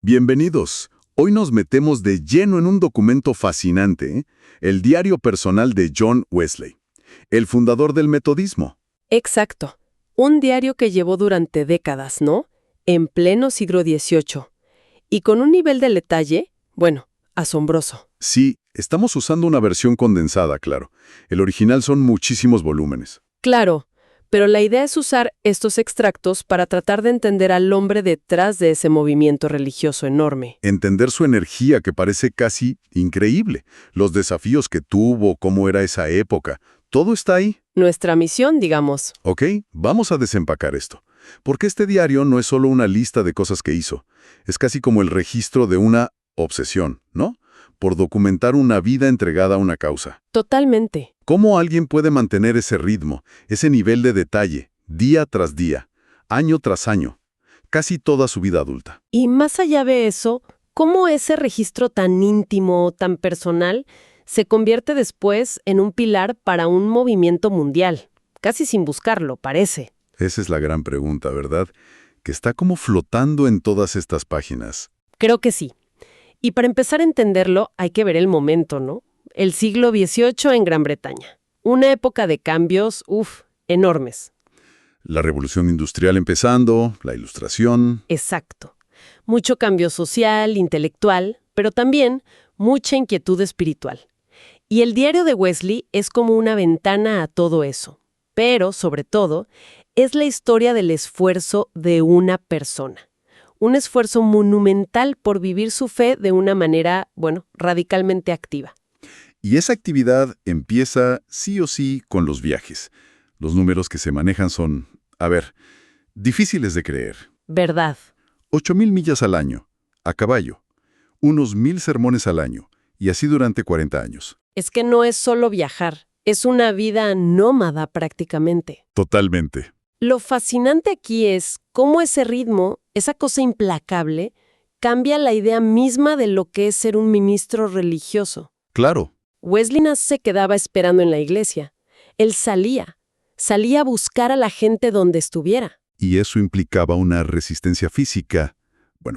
Bienvenidos. Hoy nos metemos de lleno en un documento fascinante, ¿eh? El diario personal de John Wesley, el fundador del metodismo. Exacto. Un diario que llevó durante décadas, ¿no? En pleno siglo XVIII. Y con un nivel de detalle, bueno, asombroso. Sí, estamos usando una versión condensada, claro. El original son muchísimos volúmenes. Claro, pero la idea es usar estos extractos para tratar de entender al hombre detrás de ese movimiento religioso enorme. Entender su energía, que parece casi increíble. Los desafíos que tuvo, cómo era esa época. Todo está ahí. Nuestra misión, digamos. Ok, vamos a desempacar esto. Porque este diario no es solo una lista de cosas que hizo. Es casi como el registro de una obsesión, ¿no? Por documentar una vida entregada a una causa. Totalmente. ¿Cómo alguien puede mantener ese ritmo, ese nivel de detalle, día tras día, año tras año, casi toda su vida adulta? Y más allá de eso, ¿cómo ese registro tan íntimo, tan personal, se convierte después en un pilar para un movimiento mundial? Casi sin buscarlo, parece. Esa es la gran pregunta, ¿verdad? Que está como flotando en todas estas páginas. Creo que sí. Y para empezar a entenderlo, hay que ver el momento, ¿no? El siglo XVIII en Gran Bretaña. Una época de cambios, enormes. La revolución industrial empezando, la ilustración. Exacto. Mucho cambio social, intelectual, pero también mucha inquietud espiritual. Y el diario de Wesley es como una ventana a todo eso. Pero, sobre todo, es la historia del esfuerzo de una persona. Un esfuerzo monumental por vivir su fe de una manera, radicalmente activa. Y esa actividad empieza sí o sí con los viajes. Los números que se manejan son, difíciles de creer. ¿Verdad? 8,000 millas al año, a caballo, unos 1,000 sermones al año, y así durante 40 años. Es que no es solo viajar, es una vida nómada prácticamente. Totalmente. Lo fascinante aquí es cómo ese ritmo, esa cosa implacable, cambia la idea misma de lo que es ser un ministro religioso. Claro. Wesley no se quedaba esperando en la iglesia. Él salía a buscar a la gente donde estuviera. Y eso implicaba una resistencia física,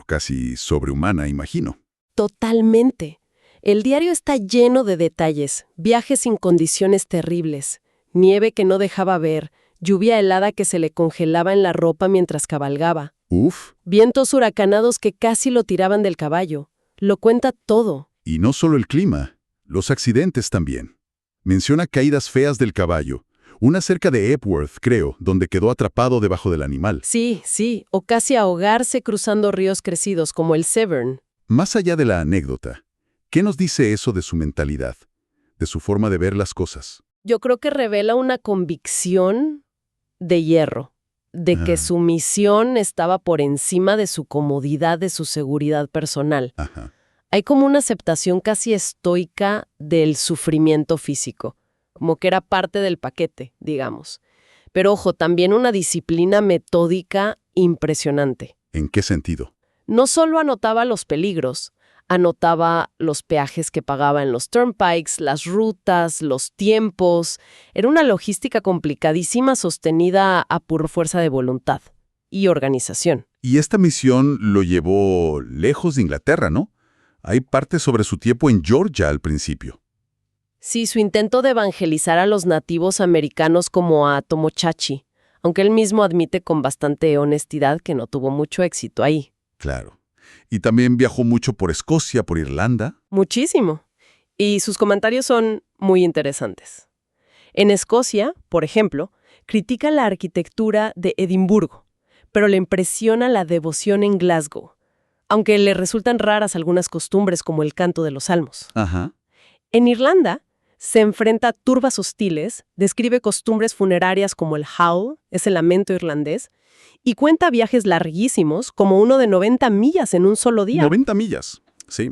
casi sobrehumana, imagino. Totalmente. El diario está lleno de detalles, viajes sin condiciones terribles, nieve que no dejaba ver, lluvia helada que se le congelaba en la ropa mientras cabalgaba. Uf. Vientos huracanados que casi lo tiraban del caballo. Lo cuenta todo. Y no solo el clima, los accidentes también. Menciona caídas feas del caballo. Una cerca de Epworth, creo, donde quedó atrapado debajo del animal. Sí, o casi ahogarse cruzando ríos crecidos como el Severn. Más allá de la anécdota, ¿qué nos dice eso de su mentalidad, de su forma de ver las cosas? Yo creo que revela una convicción de hierro, de que su misión estaba por encima de su comodidad, de su seguridad personal. Ajá. Hay como una aceptación casi estoica del sufrimiento físico, como que era parte del paquete, digamos. Pero ojo, también una disciplina metódica impresionante. ¿En qué sentido? No solo anotaba los peligros, anotaba los peajes que pagaba en los turnpikes, las rutas, los tiempos. Era una logística complicadísima sostenida a pura fuerza de voluntad y organización. Y esta misión lo llevó lejos de Inglaterra, ¿no? Hay partes sobre su tiempo en Georgia al principio. Sí, su intento de evangelizar a los nativos americanos como a Tomochachi, aunque él mismo admite con bastante honestidad que no tuvo mucho éxito ahí. Claro. Y también viajó mucho por Escocia, por Irlanda. Muchísimo. Y sus comentarios son muy interesantes. En Escocia, por ejemplo, critica la arquitectura de Edimburgo, pero le impresiona la devoción en Glasgow, aunque le resultan raras algunas costumbres como el canto de los salmos. Ajá. En Irlanda, se enfrenta a turbas hostiles, describe costumbres funerarias como el howl, es el lamento irlandés, y cuenta viajes larguísimos, como uno de 90 millas en un solo día. 90 millas, sí.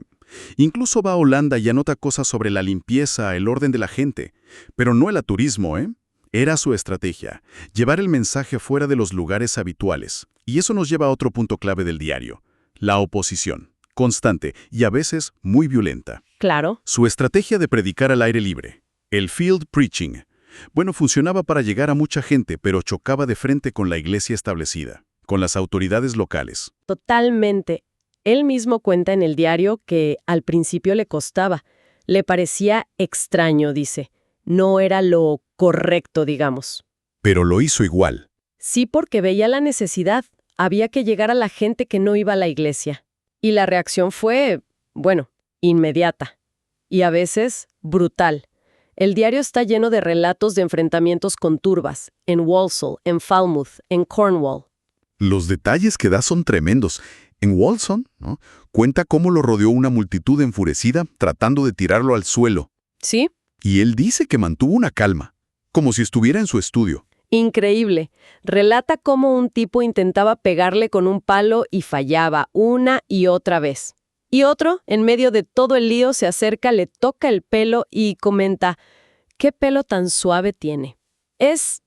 Incluso va a Holanda y anota cosas sobre la limpieza, el orden de la gente. Pero no el aturismo, ¿eh? Era su estrategia, llevar el mensaje fuera de los lugares habituales. Y eso nos lleva a otro punto clave del diario, la oposición, constante y a veces muy violenta. Claro. Su estrategia de predicar al aire libre, el field preaching, funcionaba para llegar a mucha gente, pero chocaba de frente con la iglesia establecida, con las autoridades locales. Totalmente. Él mismo cuenta en el diario que al principio le costaba. Le parecía extraño, dice. No era lo correcto, digamos. Pero lo hizo igual. Sí, porque veía la necesidad. Había que llegar a la gente que no iba a la iglesia. Y la reacción fue, bueno, inmediata. Y a veces brutal. El diario está lleno de relatos de enfrentamientos con turbas, en Walsall, en Falmouth, en Cornwall. Los detalles que da son tremendos. En Walsall, ¿no?, cuenta cómo lo rodeó una multitud enfurecida tratando de tirarlo al suelo. ¿Sí? Y él dice que mantuvo una calma, como si estuviera en su estudio. Increíble. Relata cómo un tipo intentaba pegarle con un palo y fallaba una y otra vez. Y otro, en medio de todo el lío, se acerca, le toca el pelo y comenta, «¿Qué pelo tan suave tiene?» Es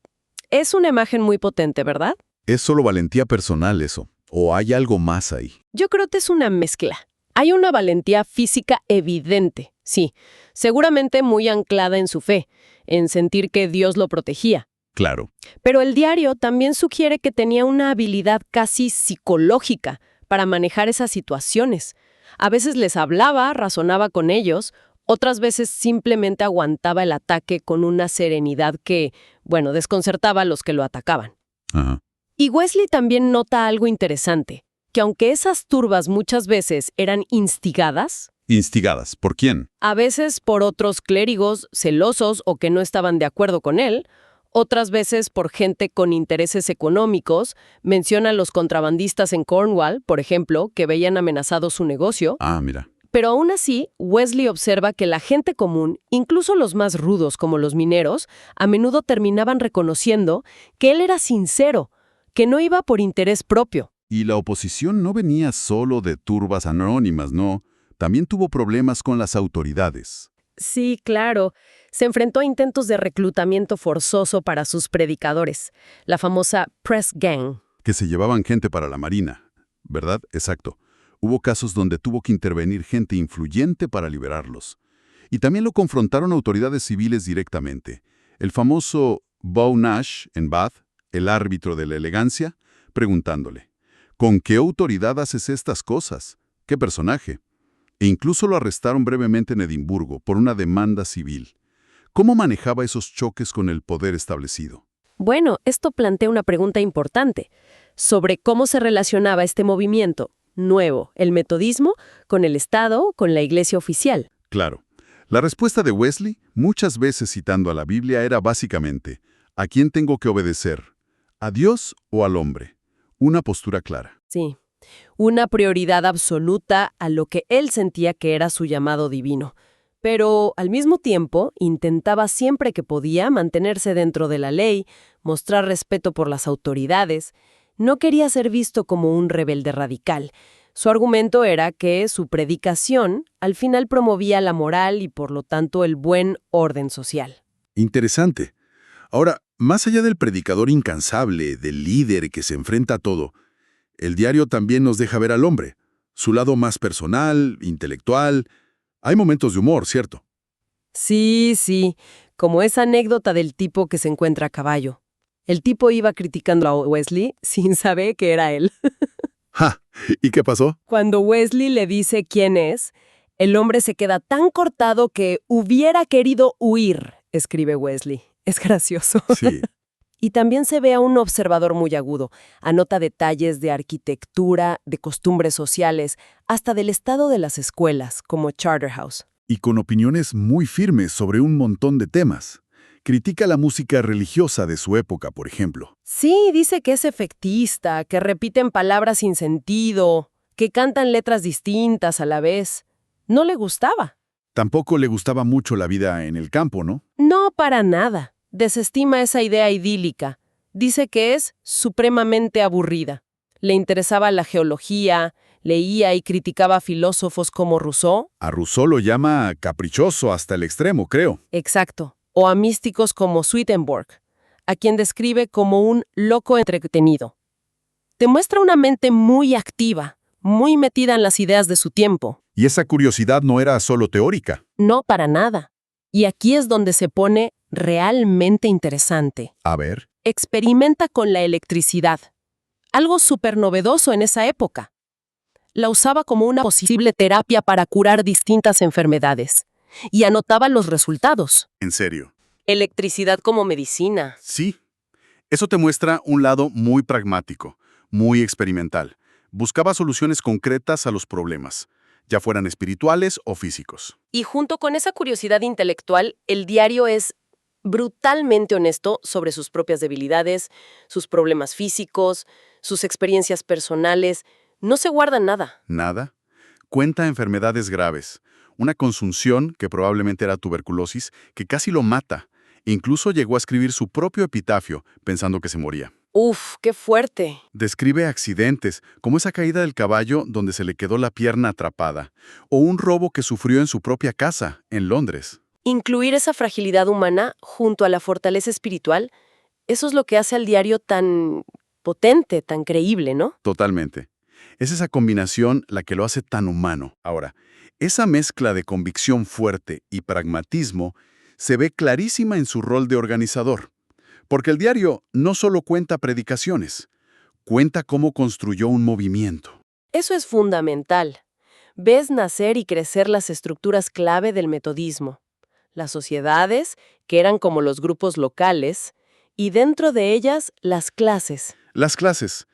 una imagen muy potente, ¿verdad? Es solo valentía personal eso, o hay algo más ahí. Yo creo que es una mezcla. Hay una valentía física evidente, sí, seguramente muy anclada en su fe, en sentir que Dios lo protegía. Claro. Pero el diario también sugiere que tenía una habilidad casi psicológica para manejar esas situaciones. A veces les hablaba, razonaba con ellos, otras veces simplemente aguantaba el ataque con una serenidad que, bueno, desconcertaba a los que lo atacaban. Ajá. Y Wesley también nota algo interesante, que aunque esas turbas muchas veces eran instigadas, ¿Instigadas? ¿Por quién? a veces por otros clérigos celosos o que no estaban de acuerdo con él, otras veces por gente con intereses económicos, menciona a los contrabandistas en Cornwall, por ejemplo, que veían amenazado su negocio. Ah, mira. Pero aún así, Wesley observa que la gente común, incluso los más rudos como los mineros, a menudo terminaban reconociendo que él era sincero, que no iba por interés propio. Y la oposición no venía solo de turbas anónimas, ¿no? También tuvo problemas con las autoridades. Sí, claro. Se enfrentó a intentos de reclutamiento forzoso para sus predicadores, la famosa Press Gang. Que se llevaban gente para la marina, ¿verdad? Exacto. Hubo casos donde tuvo que intervenir gente influyente para liberarlos. Y también lo confrontaron autoridades civiles directamente. El famoso Beau Nash en Bath, el árbitro de la elegancia, preguntándole, ¿con qué autoridad haces estas cosas? ¿Qué personaje? E incluso lo arrestaron brevemente en Edimburgo por una demanda civil. ¿Cómo manejaba esos choques con el poder establecido? Bueno, esto plantea una pregunta importante sobre cómo se relacionaba este movimiento nuevo, el metodismo, con el Estado, con la Iglesia oficial. Claro. La respuesta de Wesley, muchas veces citando a la Biblia, era básicamente, ¿a quién tengo que obedecer? ¿A Dios o al hombre? Una postura clara. Sí, una prioridad absoluta a lo que él sentía que era su llamado divino. Pero, al mismo tiempo, intentaba siempre que podía mantenerse dentro de la ley, mostrar respeto por las autoridades. No quería ser visto como un rebelde radical. Su argumento era que su predicación al final promovía la moral y, por lo tanto, el buen orden social. Interesante. Ahora, más allá del predicador incansable, del líder que se enfrenta a todo, el diario también nos deja ver al hombre, su lado más personal, intelectual. Hay momentos de humor, ¿cierto? Sí, sí, como esa anécdota del tipo que se encuentra a caballo. El tipo iba criticando a Wesley sin saber que era él. ¡Ja! ¿Y qué pasó? Cuando Wesley le dice quién es, el hombre se queda tan cortado que hubiera querido huir, escribe Wesley. Es gracioso. Sí. Y también se ve a un observador muy agudo. Anota detalles de arquitectura, de costumbres sociales, hasta del estado de las escuelas, como Charterhouse. Y con opiniones muy firmes sobre un montón de temas. Critica la música religiosa de su época, por ejemplo. Sí, dice que es efectista, que repiten palabras sin sentido, que cantan letras distintas a la vez. No le gustaba. Tampoco le gustaba mucho la vida en el campo, ¿no? No, para nada. Desestima esa idea idílica. Dice que es supremamente aburrida. Le interesaba la geología, leía y criticaba a filósofos como Rousseau. A Rousseau lo llama caprichoso hasta el extremo, creo. Exacto. O a místicos como Swedenborg, a quien describe como un loco entretenido. Demuestra una mente muy activa, muy metida en las ideas de su tiempo. Y esa curiosidad no era solo teórica. No, para nada. Y aquí es donde se pone realmente interesante. A ver. Experimenta con la electricidad. Algo súper novedoso en esa época. La usaba como una posible terapia para curar distintas enfermedades. Y anotaba los resultados. ¿En serio? Electricidad como medicina. Sí. Eso te muestra un lado muy pragmático, muy experimental. Buscaba soluciones concretas a los problemas, ya fueran espirituales o físicos. Y junto con esa curiosidad intelectual, el diario es brutalmente honesto sobre sus propias debilidades, sus problemas físicos, sus experiencias personales. No se guarda nada. Nada. Cuenta enfermedades graves, una consunción, que probablemente era tuberculosis, que casi lo mata. Incluso llegó a escribir su propio epitafio, pensando que se moría. Uf, qué fuerte. Describe accidentes, como esa caída del caballo donde se le quedó la pierna atrapada, o un robo que sufrió en su propia casa, en Londres. Incluir esa fragilidad humana junto a la fortaleza espiritual, eso es lo que hace al diario tan potente, tan creíble, ¿no? Totalmente. Es esa combinación la que lo hace tan humano. Ahora, esa mezcla de convicción fuerte y pragmatismo se ve clarísima en su rol de organizador. Porque el diario no solo cuenta predicaciones, cuenta cómo construyó un movimiento. Eso es fundamental. Ves nacer y crecer las estructuras clave del metodismo. Las sociedades, que eran como los grupos locales, y dentro de ellas, las clases. Las clases,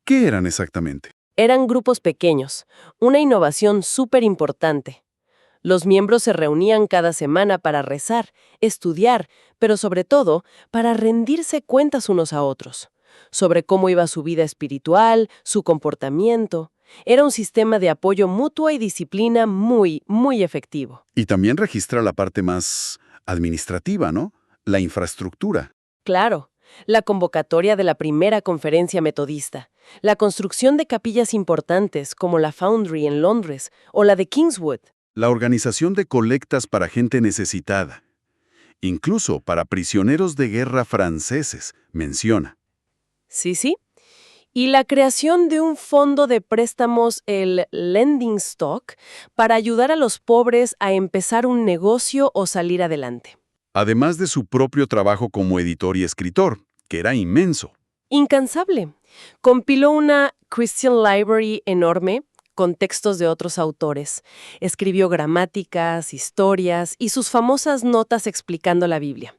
¿qué eran exactamente? Eran grupos pequeños, una innovación súper importante. Los miembros se reunían cada semana para rezar, estudiar, pero sobre todo para rendirse cuentas unos a otros, sobre cómo iba su vida espiritual, su comportamiento. Era un sistema de apoyo mutuo y disciplina muy, muy efectivo. Y también registra la parte más administrativa, ¿no? La infraestructura. Claro, la convocatoria de la primera conferencia metodista, la construcción de capillas importantes como la Foundry en Londres o la de Kingswood. La organización de colectas para gente necesitada. Incluso para prisioneros de guerra franceses, menciona. Sí, sí. Y la creación de un fondo de préstamos, el Lending Stock, para ayudar a los pobres a empezar un negocio o salir adelante. Además de su propio trabajo como editor y escritor, que era inmenso. Incansable. Compiló una Christian Library enorme con textos de otros autores. Escribió gramáticas, historias y sus famosas notas explicando la Biblia.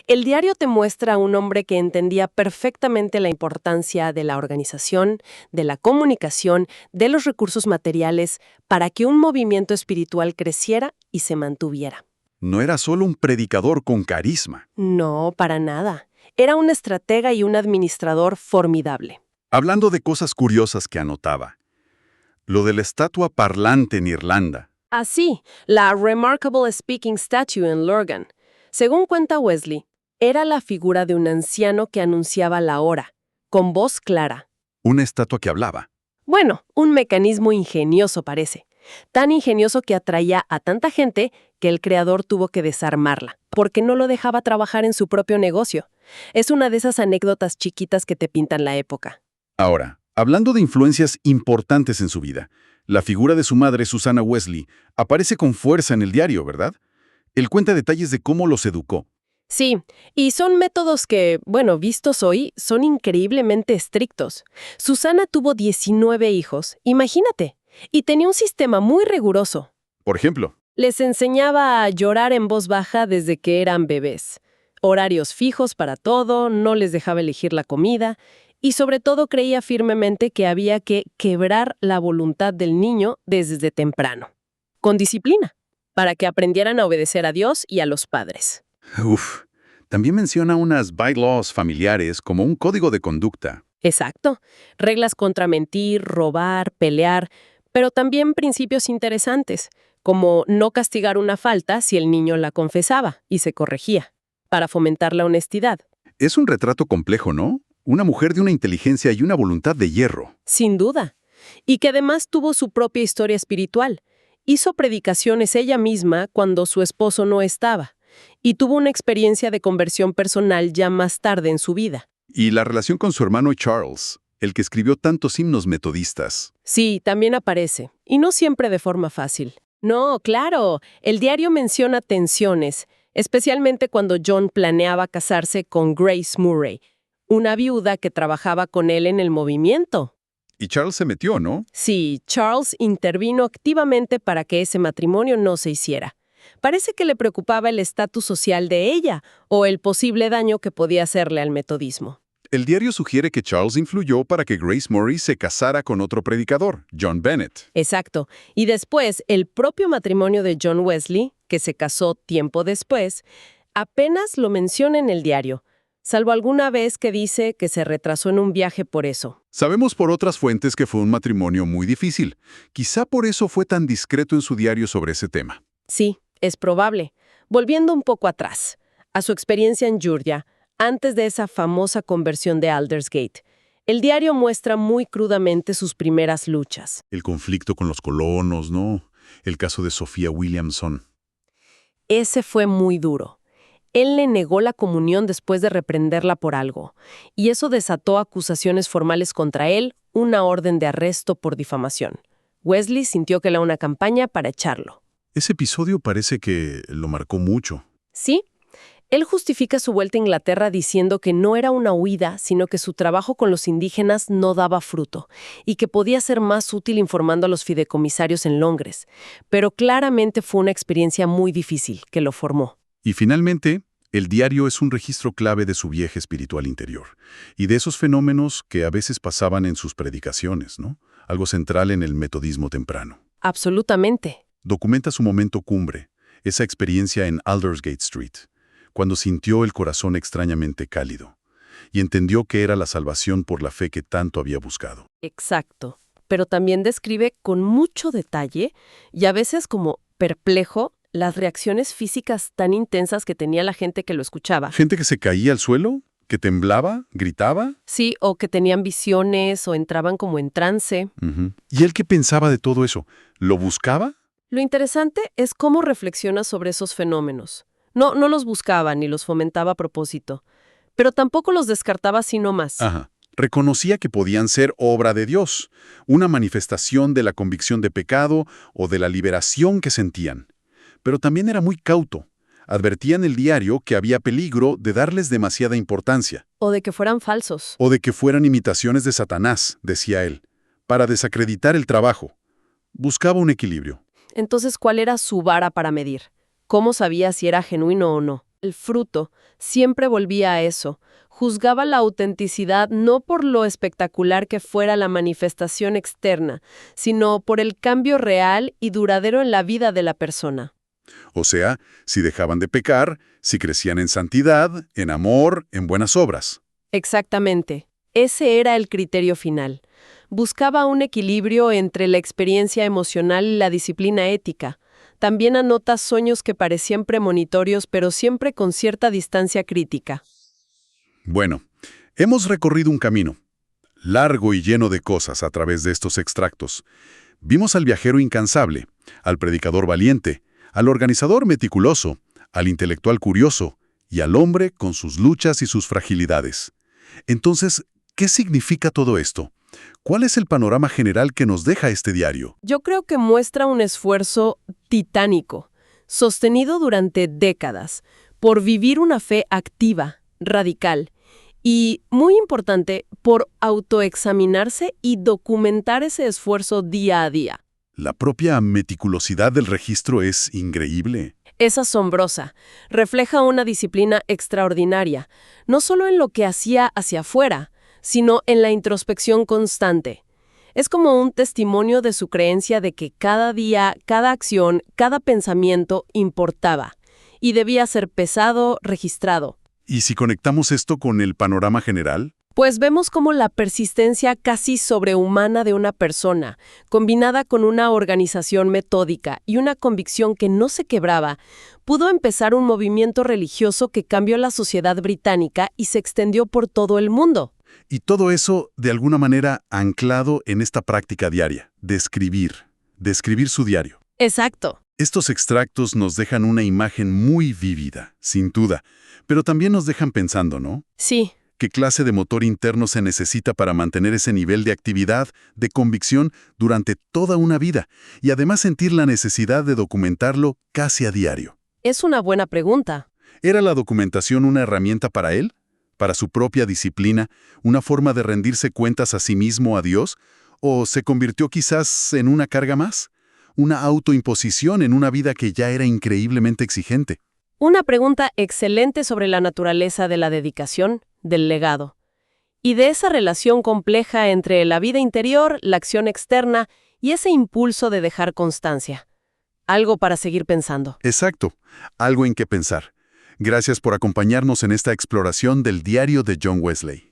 El diario te muestra a un hombre que entendía perfectamente la importancia de la organización, de la comunicación, de los recursos materiales para que un movimiento espiritual creciera y se mantuviera. No era solo un predicador con carisma. No, para nada. Era un estratega y un administrador formidable. Hablando de cosas curiosas que anotaba. Lo de la estatua parlante en Irlanda. Así, la Remarkable Speaking Statue en Lurgan. Según cuenta Wesley, era la figura de un anciano que anunciaba la hora, con voz clara. Una estatua que hablaba. Bueno, un mecanismo ingenioso parece. Tan ingenioso que atraía a tanta gente que el creador tuvo que desarmarla, porque no lo dejaba trabajar en su propio negocio. Es una de esas anécdotas chiquitas que te pintan la época. Ahora, hablando de influencias importantes en su vida, la figura de su madre, Susanna Wesley, aparece con fuerza en el diario, ¿verdad? Él cuenta detalles de cómo los educó. Sí, y son métodos que, bueno, vistos hoy, son increíblemente estrictos. Susana tuvo 19 hijos, imagínate, y tenía un sistema muy riguroso. Por ejemplo, Les enseñaba a llorar en voz baja desde que eran bebés. Horarios fijos para todo, no les dejaba elegir la comida, y sobre todo creía firmemente que había que quebrar la voluntad del niño desde temprano, con disciplina, para que aprendieran a obedecer a Dios y a los padres. también menciona unas bylaws familiares como un código de conducta. Exacto. Reglas contra mentir, robar, pelear, pero también principios interesantes, como no castigar una falta si el niño la confesaba y se corregía, para fomentar la honestidad. Es un retrato complejo, ¿no? Una mujer de una inteligencia y una voluntad de hierro. Sin duda. Y que además tuvo su propia historia espiritual. Hizo predicaciones ella misma cuando su esposo no estaba, y tuvo una experiencia de conversión personal ya más tarde en su vida. Y la relación con su hermano Charles, el que escribió tantos himnos metodistas. Sí, también aparece, y no siempre de forma fácil. No, claro, el diario menciona tensiones, especialmente cuando John planeaba casarse con Grace Murray, una viuda que trabajaba con él en el movimiento. Y Charles se metió, ¿no? Sí, Charles intervino activamente para que ese matrimonio no se hiciera. Parece que le preocupaba el estatus social de ella o el posible daño que podía hacerle al metodismo. El diario sugiere que Charles influyó para que Grace Murray se casara con otro predicador, John Bennett. Exacto. Y después, el propio matrimonio de John Wesley, que se casó tiempo después, apenas lo menciona en el diario, salvo alguna vez que dice que se retrasó en un viaje por eso. Sabemos por otras fuentes que fue un matrimonio muy difícil. Quizá por eso fue tan discreto en su diario sobre ese tema. Sí, es probable. Volviendo un poco atrás, a su experiencia en Georgia, antes de esa famosa conversión de Aldersgate, el diario muestra muy crudamente sus primeras luchas. El conflicto con los colonos, ¿no? El caso de Sophia Williamson. Ese fue muy duro. Él le negó la comunión después de reprenderla por algo, y eso desató acusaciones formales contra él, una orden de arresto por difamación. Wesley sintió que era una campaña para echarlo. Ese episodio parece que lo marcó mucho. ¿Sí? Él justifica su vuelta a Inglaterra diciendo que no era una huida, sino que su trabajo con los indígenas no daba fruto y que podía ser más útil informando a los fideicomisarios en Londres. Pero claramente fue una experiencia muy difícil que lo formó. Y finalmente, el diario es un registro clave de su viaje espiritual interior y de esos fenómenos que a veces pasaban en sus predicaciones, ¿no? Algo central en el metodismo temprano. Absolutamente. Documenta su momento cumbre, esa experiencia en Aldersgate Street, cuando sintió el corazón extrañamente cálido y entendió que era la salvación por la fe que tanto había buscado. Exacto. Pero también describe con mucho detalle y a veces como perplejo las reacciones físicas tan intensas que tenía la gente que lo escuchaba. Gente que se caía al suelo, que temblaba, gritaba. Sí, o que tenían visiones o entraban como en trance. ¿Y él qué pensaba de todo eso? ¿Lo buscaba? Lo interesante es cómo reflexiona sobre esos fenómenos. No los buscaba ni los fomentaba a propósito, pero tampoco los descartaba así nomás. Ajá. Reconocía que podían ser obra de Dios, una manifestación de la convicción de pecado o de la liberación que sentían. Pero también era muy cauto. Advertía en el diario que había peligro de darles demasiada importancia. O de que fueran falsos. O de que fueran imitaciones de Satanás, decía él, para desacreditar el trabajo. Buscaba un equilibrio. Entonces, ¿cuál era su vara para medir? ¿Cómo sabía si era genuino o no? El fruto siempre volvía a eso. Juzgaba la autenticidad no por lo espectacular que fuera la manifestación externa, sino por el cambio real y duradero en la vida de la persona. O sea, si dejaban de pecar, si crecían en santidad, en amor, en buenas obras. Exactamente. Ese era el criterio final. Buscaba un equilibrio entre la experiencia emocional y la disciplina ética. También anota sueños que parecían premonitorios, pero siempre con cierta distancia crítica. Bueno, hemos recorrido un camino, largo y lleno de cosas a través de estos extractos. Vimos al viajero incansable, al predicador valiente, al organizador meticuloso, al intelectual curioso y al hombre con sus luchas y sus fragilidades. Entonces, ¿qué significa todo esto? ¿Cuál es el panorama general que nos deja este diario? Yo creo que muestra un esfuerzo titánico, sostenido durante décadas, por vivir una fe activa, radical y, muy importante, por autoexaminarse y documentar ese esfuerzo día a día. La propia meticulosidad del registro es increíble. Es asombrosa. Refleja una disciplina extraordinaria, no solo en lo que hacía hacia afuera, sino en la introspección constante. Es como un testimonio de su creencia de que cada día, cada acción, cada pensamiento importaba y debía ser pesado, registrado. ¿Y si conectamos esto con el panorama general? Pues vemos cómo la persistencia casi sobrehumana de una persona, combinada con una organización metódica y una convicción que no se quebraba, pudo empezar un movimiento religioso que cambió la sociedad británica y se extendió por todo el mundo. Y todo eso, de alguna manera, anclado en esta práctica diaria, de escribir su diario. Exacto. Estos extractos nos dejan una imagen muy vívida, sin duda, pero también nos dejan pensando, ¿no? Sí. ¿Qué clase de motor interno se necesita para mantener ese nivel de actividad, de convicción, durante toda una vida? Y además sentir la necesidad de documentarlo casi a diario. Es una buena pregunta. ¿Era la documentación una herramienta para él? ¿Para su propia disciplina? ¿Una forma de rendirse cuentas a sí mismo, a Dios? ¿O se convirtió quizás en una carga más? Una autoimposición en una vida que ya era increíblemente exigente. Una pregunta excelente sobre la naturaleza de la dedicación, del legado, y de esa relación compleja entre la vida interior, la acción externa y ese impulso de dejar constancia. Algo para seguir pensando. Exacto, algo en qué pensar. Gracias por acompañarnos en esta exploración del diario de John Wesley.